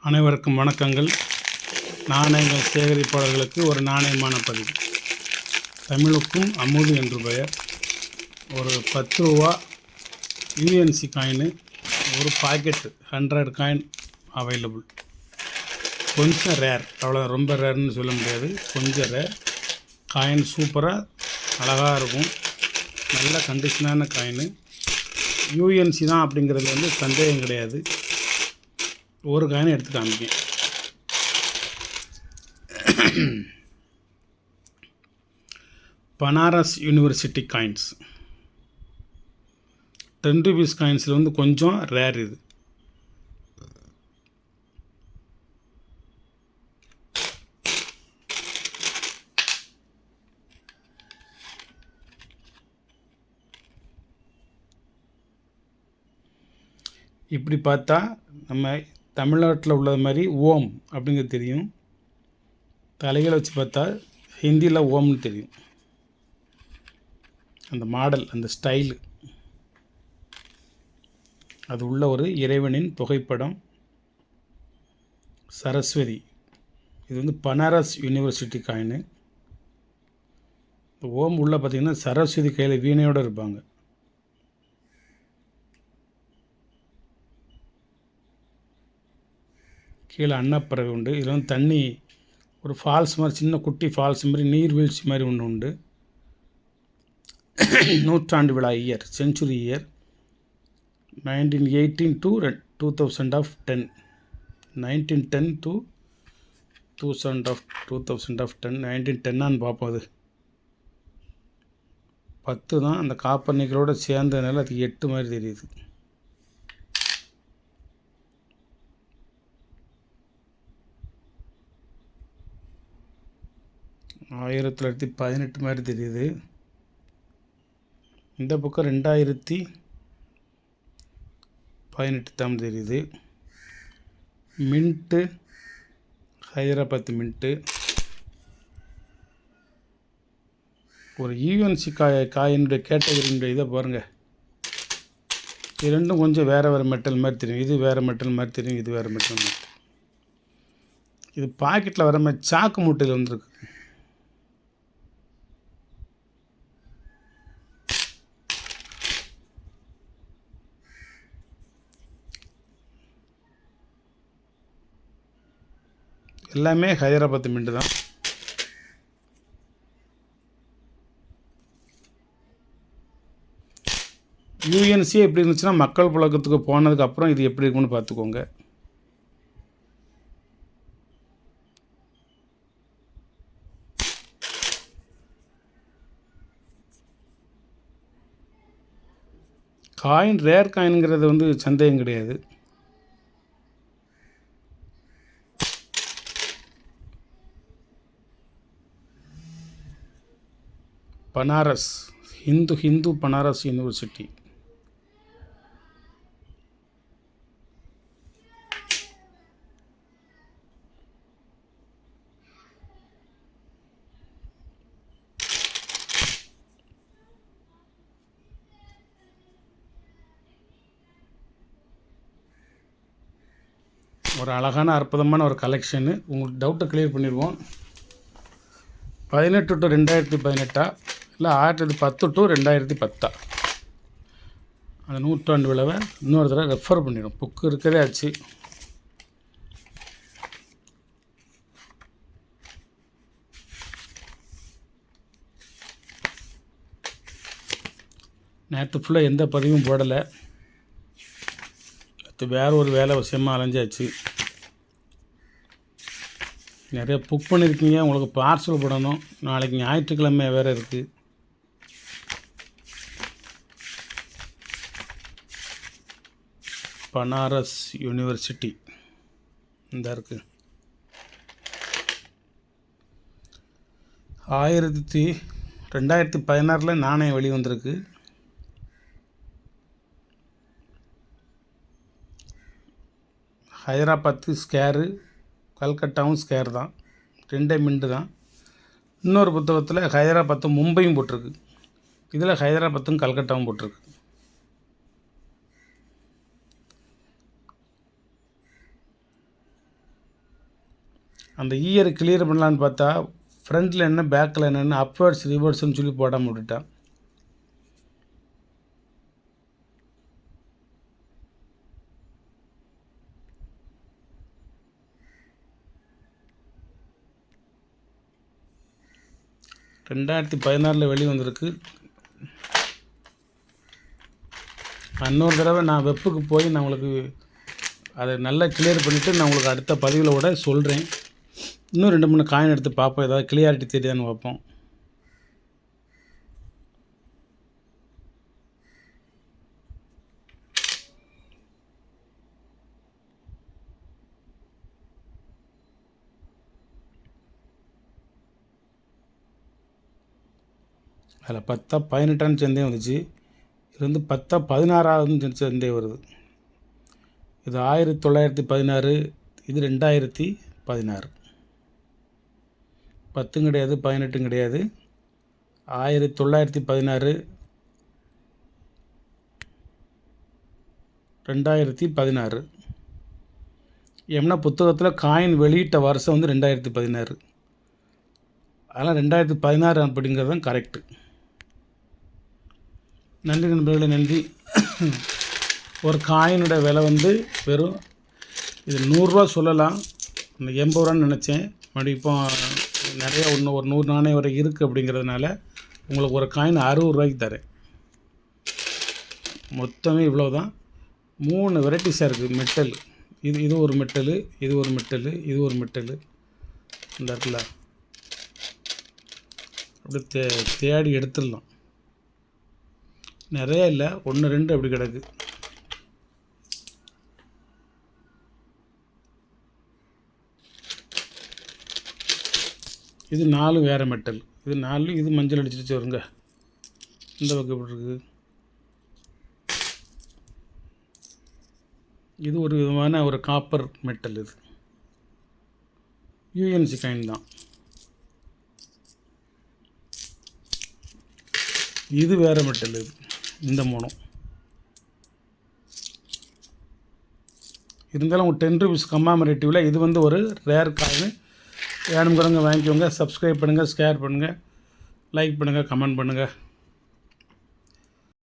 அனைவருக்கும் வணக்கங்கள். நாணயங்கள் சேகரிப்பாளர்களுக்கு ஒரு நாணயமான பதிவு. தமிழுக்கும் அமுது என்று பெயர். ஒரு 10 ரூபா யூஎன்சி காயின், ஒரு பாக்கெட்டு 100 காயின் அவைலபிள். கொஞ்சம் ரேர், அவ்வளோ ரொம்ப ரேர்னு சொல்ல முடியாது, கொஞ்சம் ரேர். காயின் சூப்பராக அழகாக இருக்கும், நல்ல கண்டிஷனான காயின். யூஎன்சி தான் அப்படிங்கிறது சந்தேகம் கிடையாது. ஒரு காயின் எடுத்து காமிக்கேன். பனாரஸ் யூனிவர்சிட்டி காயின்ஸ் 10 ரூபீஸ் காயின்ஸில் கொஞ்சம் ரேர் இது. இப்படி பார்த்தா நம்ம தமிழ்நாட்டில் உள்ளது மாதிரி ஓம் அப்படிங்கிறது தெரியும். தலைகளை வச்சு பார்த்தா ஹிந்தியில் ஓம்னு தெரியும். அந்த மாடல், அந்த ஸ்டைலு, அது உள்ள ஒரு இறைவனின் புகைப்படம். சரஸ்வதி, இது பனாரஸ் யூனிவர்சிட்டி காயின். ஓம் உள்ள பார்த்திங்கன்னா சரஸ்வதி கையில் வீணையோடு இருப்பாங்க. கீழே அன்னப்பறவை உண்டு. இதில் தண்ணி ஒரு ஃபால்ஸ் மாதிரி, சின்ன குட்டி ஃபால்ஸ் மாதிரி, நீர்வீழ்ச்சி மாதிரி ஒன்று உண்டு. நூற்றாண்டு விழா year, century year 1918 to 2010. 1910 to 2010. 1910 பார்ப்போம். அது 10 தான். அந்த காப்பர் நிக்கலோடு சேர்ந்ததுனால அது 8 மாதிரி தெரியுது. ஆயிரத்தி 1918 மாதிரி தெரியுது. இந்த பக்கம் 2018 தான் தெரியுது. Mint, Hyderabad mint. ஒரு யூஎன்சி காயினுடைய கேட்டகரியுடைய இதை பாருங்கள். இது ரெண்டும் கொஞ்சம் வேறு மெட்டல் மாதிரி தெரியும். இது வேறு மெட்டல் மாதிரி தெரியும், இது வேறு மெட்டல் மாதிரி. இது பாக்கெட்டில் வர மாதிரி சாக்கு மூட்டையில் வந்துருக்கு. எல்லாமே ஹைதராபாத் மின்ட்டு தான். யூஎன்சி எப்படி இருந்துச்சுன்னா மக்கள் புழக்கத்துக்கு போனதுக்கப்புறம் இது எப்படி இருக்குன்னு பார்த்துக்கோங்க. காயின் ரேர் காயின்ங்கிறது சந்தேகம் கிடையாது. பனாரஸ், ஹிந்து பனாரஸ் யூனிவர்சிட்டி. ஒரு அழகான அற்புதமான ஒரு கலெக்ஷனு. உங்களுக்கு டவுட்டை கிளியர் பண்ணிடுவோம். 18 to 2018 இல்லை 1910 to 2010. அந்த நூற்றாண்டு விழாவை இன்னொரு தடவை ரெஃபர் பண்ணிடும். புக்கு இருக்கதே ஆச்சு. நேற்று ஃபுல்லாக எந்த பதிவும் போடலை. வேறு ஒரு வேலை விஷயமாக அலைஞ்சாச்சு. நிறைய புக் பண்ணியிருக்கீங்க, உங்களுக்கு பார்சல் போடணும். நாளைக்கு ஞாயிற்றுக்கிழமை வேறு இருக்குது. பனாரஸ் யூனிவர்சிட்டி இந்த இருக்குது. 2016 நாணயம் வெளிவந்திருக்கு. ஹைதராபாத்து ஸ்கேரு, கல்கட்டாவும் ஸ்கேர் தான், ரெண்டே மின்ட்டு தான். இன்னொரு புத்தகத்தில் ஹைதராபாத்தும் மும்பையும் போட்டிருக்கு. இதில் ஹைதராபாத்தும் கல்கட்டாவும் போட்டிருக்கு. அந்த இயர் கிளியர் பண்ணலான்னு பார்த்தா ஃப்ரண்ட்டில் என்ன பேக்கில் என்னென்னு அப்வர்ட்ஸ் ரிவர்ஸ்னு சொல்லி போடாமல் விட்டுட்டேன். ரெண்டாயிரத்தி 16 வெளியே வந்திருக்கு. இன்னொரு தடவை நான் வெப்புக்கு போய் நான் உங்களுக்கு அதை நல்லா கிளியர் பண்ணிவிட்டு நான் உங்களுக்கு அடுத்த பதிவில் கூட சொல்கிறேன். இன்னும் 2-3 காயின் எடுத்து பார்ப்போம், ஏதாவது கிளியாரிட்டி தெரியாதுன்னு பார்ப்போம். அதில் 10 18 சந்தையும் வந்துச்சு. இது வந்து 10 16 சந்தை வருது. இது 1916, இது 2016. 10 கிடையாது, 18 கிடையாது. 1916, 2016. ஏன்னா புத்தகத்தில் காயின் வெளியிட்ட வருஷம் வந்து 2016. அதெல்லாம் 2016 அப்படிங்கிறது தான் கரெக்டு. நன்றி நண்பர்களே, நன்றி. ஒரு காயினோட விலை வந்து வெறும் இது 100 ரூபா சொல்லலாம், 80 ரூபான்னு நினச்சேன். மறுபடியும் இப்போ நிறையா ஒரு 100 நாணயம் வரை இருக்குது அப்படிங்கிறதுனால உங்களுக்கு ஒரு காயின் 60 ரூபாய்க்கு தரேன். மொத்தமே இவ்வளோ தான். 3 வெரைட்டிஸாக இருக்குது மெட்டல். இது ஒரு மெட்டலு, இது ஒரு மெட்டலு, இது ஒரு மெட்டலு. இந்த இடத்துல அப்படி தேடி எடுத்துடலாம். நிறையா இல்லை, 1 2 அப்படி கிடக்கு. இது 4 வேறு மெட்டல். இது 4, இது மஞ்சள் அடிச்சிருச்சு வருங்க. இந்த பக்கம் எப்படி இருக்குது? இது ஒரு விதமான ஒரு காப்பர் மெட்டல். இது யூஎன்சி காயின் தான். இது வேறு மெட்டல். இது இந்த 3 இருந்தாலும் ஒரு 10 ரூபீஸ் கம்மாமரேட்டிவில் இது வந்து ஒரு ரேர் காயின். வேணுங்கிறவங்க வாங்கிக்கோங்க. சப்ஸ்கிரைப் பண்ணுங்கள், ஷேர் பண்ணுங்கள், லைக் பண்ணுங்கள், கமெண்ட் பண்ணுங்கள்.